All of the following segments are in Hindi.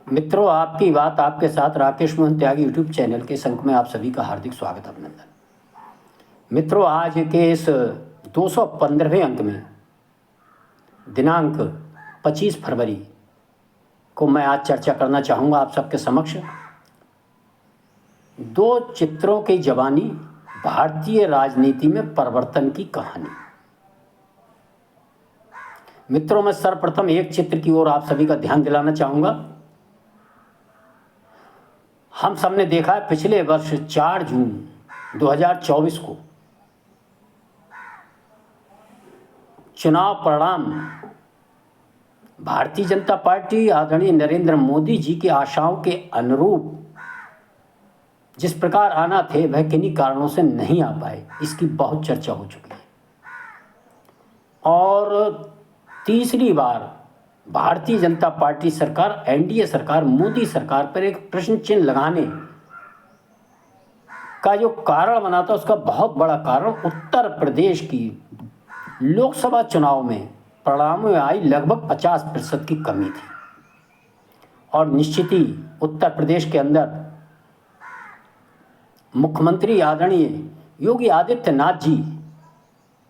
मित्रों, आपकी बात आपके साथ राकेश मोहन त्यागी यूट्यूब चैनल के संग में आप सभी का हार्दिक स्वागत अभिनंदन। मित्रों, आज के इस 215वें अंक में दिनांक 25 फरवरी को मैं आज चर्चा करना चाहूँगा आप सबके समक्ष दो चित्रों की जवानी, भारतीय राजनीति में परिवर्तन की कहानी। मित्रों, मैं सर्वप्रथम एक चित्र की ओर आप सभी का ध्यान दिलाना चाहूँगा। हम सबने देखा है पिछले वर्ष 4 जून 2024 को चुनाव परिणाम भारतीय जनता पार्टी आदरणीय नरेंद्र मोदी जी की आशाओं के अनुरूप जिस प्रकार आना थे वह किन्हीं कारणों से नहीं आ पाए, इसकी बहुत चर्चा हो चुकी है। और तीसरी बार भारतीय जनता पार्टी सरकार, एनडीए सरकार, मोदी सरकार पर एक प्रश्न चिन्ह लगाने का जो कारण बना था, उसका बहुत बड़ा कारण उत्तर प्रदेश की लोकसभा चुनाव में परिणामों में आई लगभग 50% की कमी थी। और निश्चित ही उत्तर प्रदेश के अंदर मुख्यमंत्री आदरणीय योगी आदित्यनाथ जी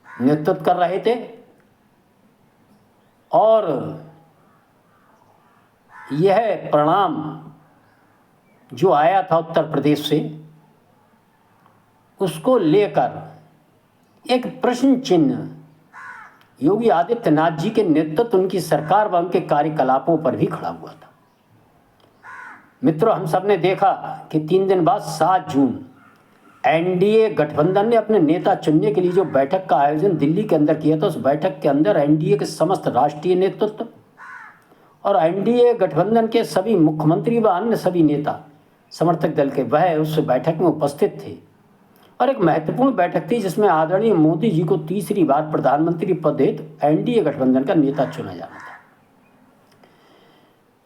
नेतृत्व कर रहे थे और यह परिणाम जो आया था उत्तर प्रदेश से, उसको लेकर एक प्रश्न चिन्ह योगी आदित्यनाथ जी के नेतृत्व, उनकी सरकार व उनके कार्यकलापों पर भी खड़ा हुआ था। मित्रों, हम सब ने देखा कि 3 दिन बाद 7 जून एनडीए गठबंधन ने अपने नेता चुनने के लिए जो बैठक का आयोजन दिल्ली के अंदर किया था, उस बैठक के अंदर एनडीए के समस्त राष्ट्रीय नेतृत्व और एनडीए गठबंधन के सभी मुख्यमंत्री व अन्य सभी नेता समर्थक दल के वह उस बैठक में उपस्थित थे। और एक महत्वपूर्ण बैठक थी जिसमें आदरणीय मोदी जी को तीसरी बार प्रधानमंत्री पद हेतु एनडीए गठबंधन का नेता चुना जाना था।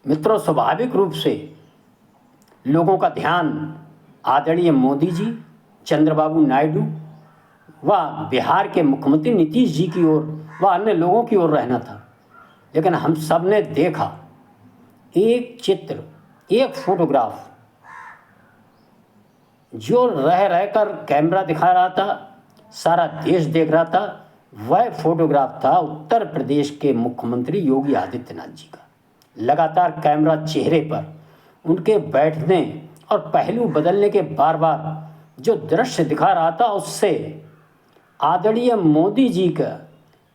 मित्रों, स्वाभाविक रूप से लोगों का ध्यान आदरणीय मोदी जी, चंद्रबाबू नायडू व बिहार के मुख्यमंत्री नीतीश जी की ओर व अन्य लोगों की ओर रहना था। लेकिन हम सब ने देखा एक चित्र, एक फोटोग्राफ जो रह रहकर कैमरा दिखा रहा था, सारा देश देख रहा था। वह फोटोग्राफ था उत्तर प्रदेश के मुख्यमंत्री योगी आदित्यनाथ जी का। लगातार कैमरा चेहरे पर उनके बैठने और पहलू बदलने के बार बार जो दृश्य दिखा रहा था, उससे आदरणीय मोदी जी का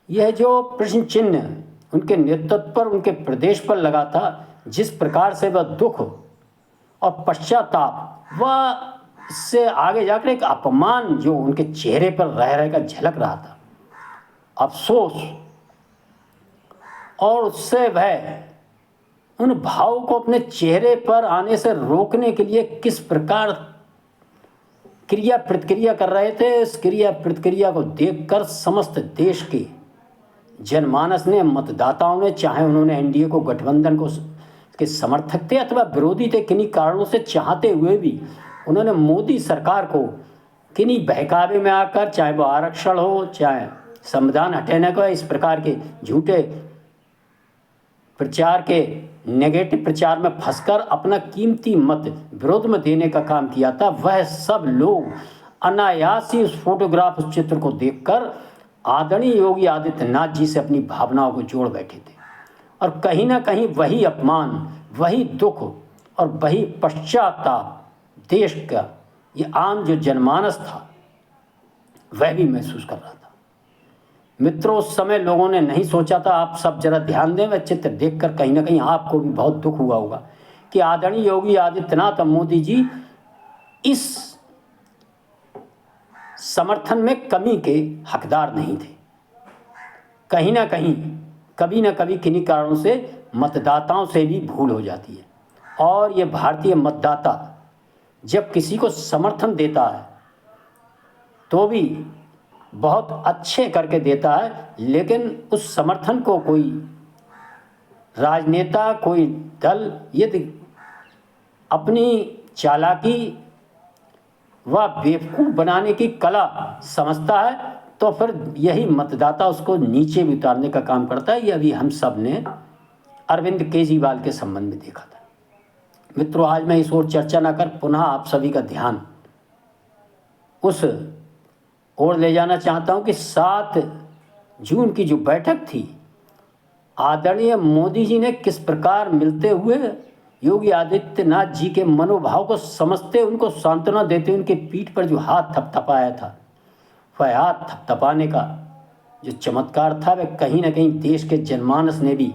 यह जो प्रश्न चिन्ह उनके नेतृत्व पर, उनके प्रदेश पर लगा था, जिस प्रकार से वह दुख और पश्चाताप व इससे आगे जाकर एक अपमान जो उनके चेहरे पर रह रहकर झलक रहा था, अफसोस, और उससे वह उन भाव को अपने चेहरे पर आने से रोकने के लिए किस प्रकार क्रिया प्रतिक्रिया कर रहे थे, इस क्रिया प्रतिक्रिया को देखकर समस्त देश के जनमानस ने, मतदाताओं ने, चाहे उन्होंने एनडीए को, गठबंधन को के समर्थक थे अथवा विरोधी थे, किन्हीं कारणों से चाहते हुए भी उन्होंने मोदी सरकार को किन्हीं बहकावे में आकर, चाहे वो आरक्षण हो, चाहे संविधान हटाने का, इस प्रकार के झूठे प्रचार के नेगेटिव प्रचार में फंसकर अपना कीमती मत विरोध में देने का काम किया था। वह सब लोग अनायास ही उस फोटोग्राफ, उस चित्र को देखकर आदरणीय योगी आदित्यनाथ जी से अपनी भावनाओं को जोड़ बैठे थे। और कहीं ना कहीं वही अपमान, वही दुख और वही पश्चाताप देश का ये आम जो जनमानस था वह भी महसूस कर रहा था। मित्रों, उस समय लोगों ने नहीं सोचा था, आप सब जरा ध्यान दें, वह चित्र देखकर कहीं ना कहीं आपको भी बहुत दुख हुआ होगा कि आदरणीय योगी आदित्यनाथ और मोदी जी इस समर्थन में कमी के हकदार नहीं थे। कहीं ना कहीं, कभी ना कभी किन्हीं कारणों से मतदाताओं से भी भूल हो जाती है। और ये भारतीय मतदाता जब किसी को समर्थन देता है तो भी बहुत अच्छे करके देता है, लेकिन उस समर्थन को कोई राजनेता, कोई दल यदि अपनी चालाकी व बेवकूफ़ बनाने की कला समझता है तो फिर यही मतदाता उसको नीचे भी उतारने का काम करता है। ये अभी हम सब ने अरविंद केजरीवाल के संबंध में देखा था। मित्रों, आज मैं इस ओर चर्चा न कर पुनः आप सभी का ध्यान उस ओर ले जाना चाहता हूं कि 7 जून की जो बैठक थी, आदरणीय मोदी जी ने किस प्रकार मिलते हुए योगी आदित्यनाथ जी के मनोभाव को समझते, उनको सांत्वना देते उनके पीठ पर जो हाथ थपथपाया था, वह हाथ थपथपाने का जो चमत्कार था वह कहीं ना कहीं देश के जनमानस ने भी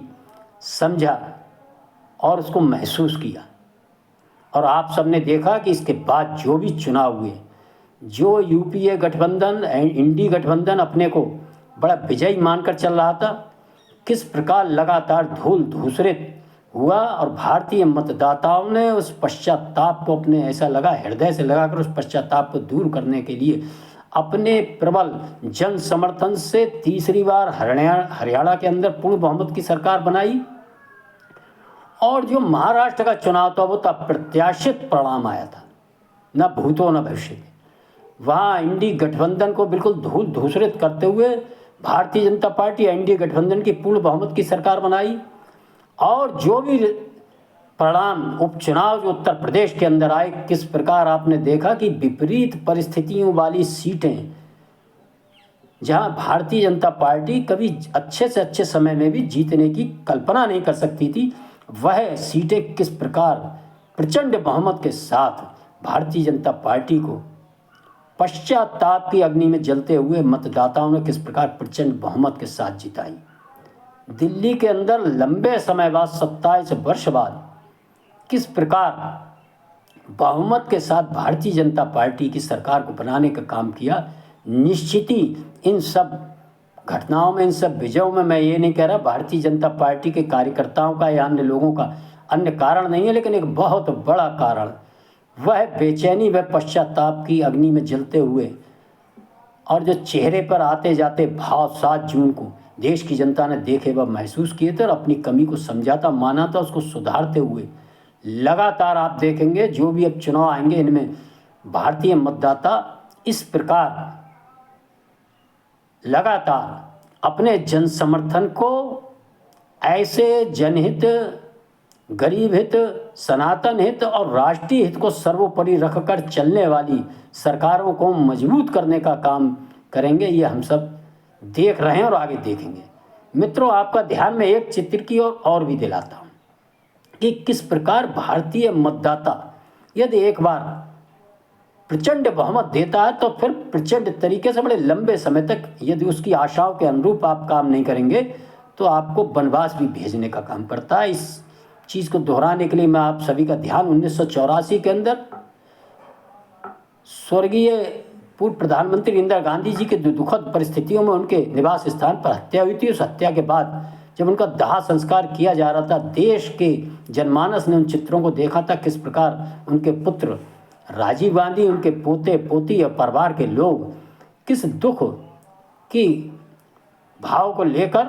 समझा और उसको महसूस किया। और आप सबने देखा कि इसके बाद जो भी चुनाव हुए, जो यूपीए गठबंधन इंडी गठबंधन अपने को बड़ा विजयी मानकर चल रहा था, किस प्रकार लगातार धूल धूसरित हुआ और भारतीय मतदाताओं ने उस पश्चाताप को अपने ऐसा लगा हृदय से लगाकर उस पश्चाताप को दूर करने के लिए अपने प्रबल जन समर्थन से तीसरी बार हरियाणा के अंदर पूर्ण बहुमत की सरकार बनाई। और जो महाराष्ट्र का चुनाव था वो तो अप्रत्याशित परिणाम आया था, न भूतो न भविष्य। वहाँ इंडी गठबंधन को बिल्कुल धूल धूसरित करते हुए भारतीय जनता पार्टी एनडीए गठबंधन की पूर्ण बहुमत की सरकार बनाई। और जो भी परिणाम उपचुनाव जो उत्तर प्रदेश के अंदर आए, किस प्रकार आपने देखा कि विपरीत परिस्थितियों वाली सीटें जहां भारतीय जनता पार्टी कभी अच्छे से अच्छे समय में भी जीतने की कल्पना नहीं कर सकती थी, वह सीटें किस प्रकार प्रचंड बहुमत के साथ भारतीय जनता पार्टी को पश्चाताप की अग्नि में जलते हुए मतदाताओं ने किस प्रकार प्रचंड बहुमत के साथ जिताई। दिल्ली के अंदर लंबे समय बाद 27 वर्ष बाद किस प्रकार बहुमत के साथ भारतीय जनता पार्टी की सरकार को बनाने का काम किया। निश्चित ही इन सब घटनाओं में, इन सब विजयों में मैं ये नहीं कह रहा भारतीय जनता पार्टी के कार्यकर्ताओं का या अन्य लोगों का अन्य कारण नहीं है, लेकिन एक बहुत बड़ा कारण वह बेचैनी व पश्चाताप की अग्नि में जलते हुए और जो चेहरे पर आते जाते भाव 7 जून को देश की जनता ने देखे व महसूस किए थे और अपनी कमी को समझाता माना था, उसको सुधारते हुए लगातार आप देखेंगे जो भी अब चुनाव आएंगे इनमें भारतीय मतदाता इस प्रकार लगातार अपने जन समर्थन को ऐसे जनहित, गरीब हित, सनातन हित और राष्ट्रीय हित को सर्वोपरि रखकर चलने वाली सरकारों को मजबूत करने का काम करेंगे। ये हम सब देख रहे हैं और आगे देखेंगे। मित्रों, आपका ध्यान में एक चित्र की और भी दिलाता हूँ कि किस प्रकार भारतीय मतदाता यदि एक बार प्रचंड बहुमत देता है तो फिर प्रचंड तरीके से बड़े लंबे समय तक यदि उसकी आशाओं के अनुरूप आप काम नहीं करेंगे तो आपको वनवास भी भेजने का काम करता है। इस चीज़ को दोहराने के लिए मैं आप सभी का ध्यान 1984 के अंदर स्वर्गीय पूर्व प्रधानमंत्री इंदिरा गांधी जी के दुखद परिस्थितियों में उनके निवास स्थान पर हत्या हुई थी। उस हत्या के बाद जब उनका दाह संस्कार किया जा रहा था, देश के जनमानस ने उन चित्रों को देखा था किस प्रकार उनके पुत्र राजीव गांधी, उनके पोते पोती और परिवार के लोग किस दुख की भाव को लेकर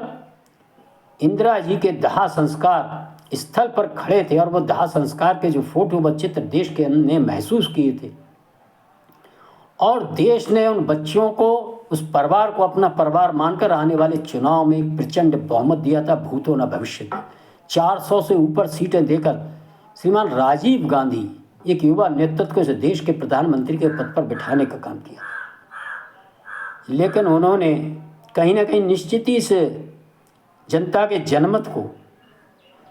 इंदिरा जी के दाह संस्कार स्थल पर खड़े थे और वो दाह संस्कार के जो फोटो व चित्र देश के ने महसूस किए थे और देश ने उन बच्चों को, उस परिवार को अपना परिवार मानकर आने वाले चुनाव में एक प्रचंड बहुमत दिया था, भूतो न भविष्य। 400 से ऊपर सीटें देकर श्रीमान राजीव गांधी एक युवा नेतृत्व को इस देश के प्रधानमंत्री के पद पर बिठाने का काम किया। लेकिन उन्होंने कहीं ना कहीं निश्चित ही से जनता के जनमत को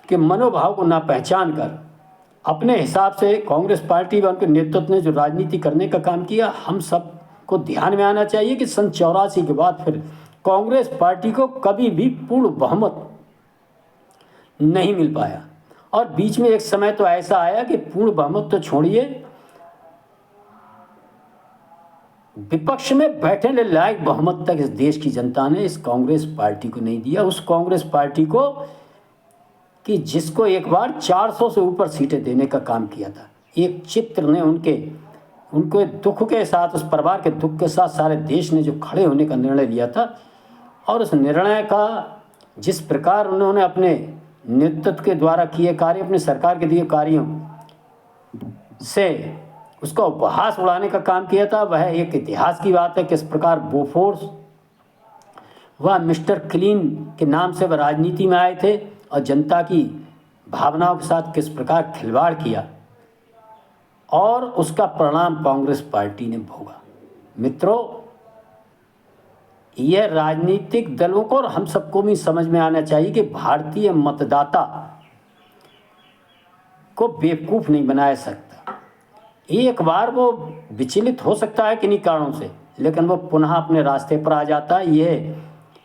के मनोभाव को ना पहचान कर अपने हिसाब से कांग्रेस पार्टी व उनके नेतृत्व ने जो राजनीति करने का काम किया, हम सब को ध्यान में आना चाहिए कि सन 84 के बाद फिर कांग्रेस पार्टी को कभी भी पूर्ण बहुमत नहीं मिल पाया और बीच में एक समय तो ऐसा आया कि पूर्ण बहुमत तो छोड़िए, विपक्ष में बैठने लायक बहुमत तक इस देश की जनता ने इस कांग्रेस पार्टी को नहीं दिया। उस कांग्रेस पार्टी को कि जिसको एक बार 400 से ऊपर सीटें देने का काम किया था। एक चित्र ने उनके दुख के साथ, उस परिवार के दुख के साथ सारे देश ने जो खड़े होने का निर्णय लिया था और उस निर्णय का जिस प्रकार उन्होंने अपने नेतृत्व के द्वारा किए कार्य, अपने सरकार के दिए कार्यों से उसका उपहास उड़ाने का काम किया था, वह एक इतिहास की बात है। किस प्रकार बोफोर्स वह मिस्टर क्लीन के नाम से वह राजनीति में आए थे और जनता की भावनाओं के साथ किस प्रकार खिलवाड़ किया और उसका परिणाम कांग्रेस पार्टी ने भोगा। मित्रों, यह राजनीतिक दलों को और हम सबको भी समझ में आना चाहिए कि भारतीय मतदाता को बेवकूफ़ नहीं बनाया सकता। एक बार वो विचलित हो सकता है किन्हीं कारणों से, लेकिन वो पुनः अपने रास्ते पर आ जाता है। यह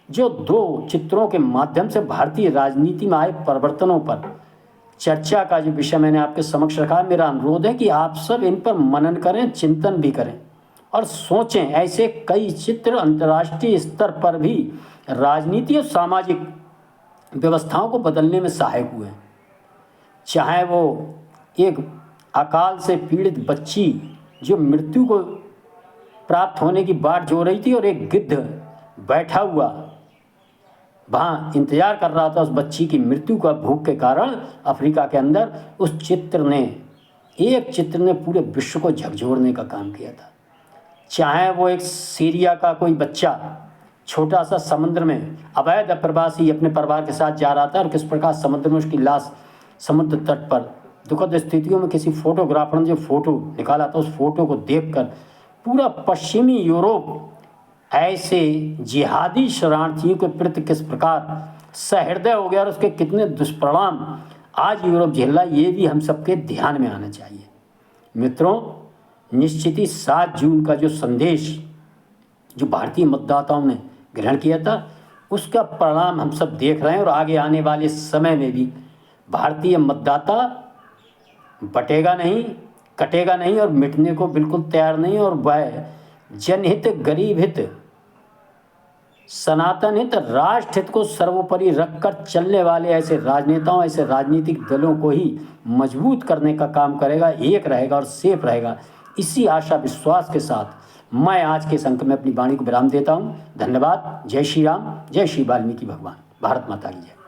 जो दो चित्रों के माध्यम से भारतीय राजनीति में आए परिवर्तनों पर चर्चा का जो विषय मैंने आपके समक्ष रखा है, मेरा अनुरोध है कि आप सब इन पर मनन करें, चिंतन भी करें और सोचें। ऐसे कई चित्र अंतर्राष्ट्रीय स्तर पर भी राजनीति और सामाजिक व्यवस्थाओं को बदलने में सहायक हुए हैं। चाहे वो एक अकाल से पीड़ित बच्ची जो मृत्यु को प्राप्त होने की बाट जो रही थी और एक गिद्ध बैठा हुआ वहाँ इंतजार कर रहा था उस बच्ची की मृत्यु का भूख के कारण अफ्रीका के अंदर, उस एक चित्र ने पूरे विश्व को झकझोरने का काम किया था। चाहे वो एक सीरिया का कोई बच्चा छोटा सा समुद्र में अवैध अप्रवासी अपने परिवार के साथ जा रहा था और किस प्रकार समुद्र में उसकी लाश समुद्र तट पर दुखद स्थितियों में किसी फोटोग्राफर ने जो फोटो निकाला था, उस फोटो को देखकर पूरा पश्चिमी यूरोप ऐसे जिहादी शरणार्थियों के प्रति किस प्रकार सहृदय हो गया और उसके कितने दुष्परिणाम आज यूरोप झेल रहा है, ये भी हम सबके ध्यान में आना चाहिए। मित्रों, निश्चित ही 7 जून का जो संदेश जो भारतीय मतदाताओं ने ग्रहण किया था, उसका परिणाम हम सब देख रहे हैं और आगे आने वाले समय में भी भारतीय मतदाता बटेगा नहीं, कटेगा नहीं और मिटने को बिल्कुल तैयार नहीं। और वह जनहित, गरीब हित, सनातन हित, राष्ट्र हित को सर्वोपरि रखकर चलने वाले ऐसे राजनेताओं, ऐसे राजनीतिक दलों को ही मजबूत करने का काम करेगा, एक रहेगा और सेफ रहेगा। इसी आशा विश्वास के साथ मैं आज के इस अंक में अपनी वाणी को विराम देता हूँ। धन्यवाद। जय श्री राम, जय श्री वाल्मीकि भगवान। भारत माता की जय।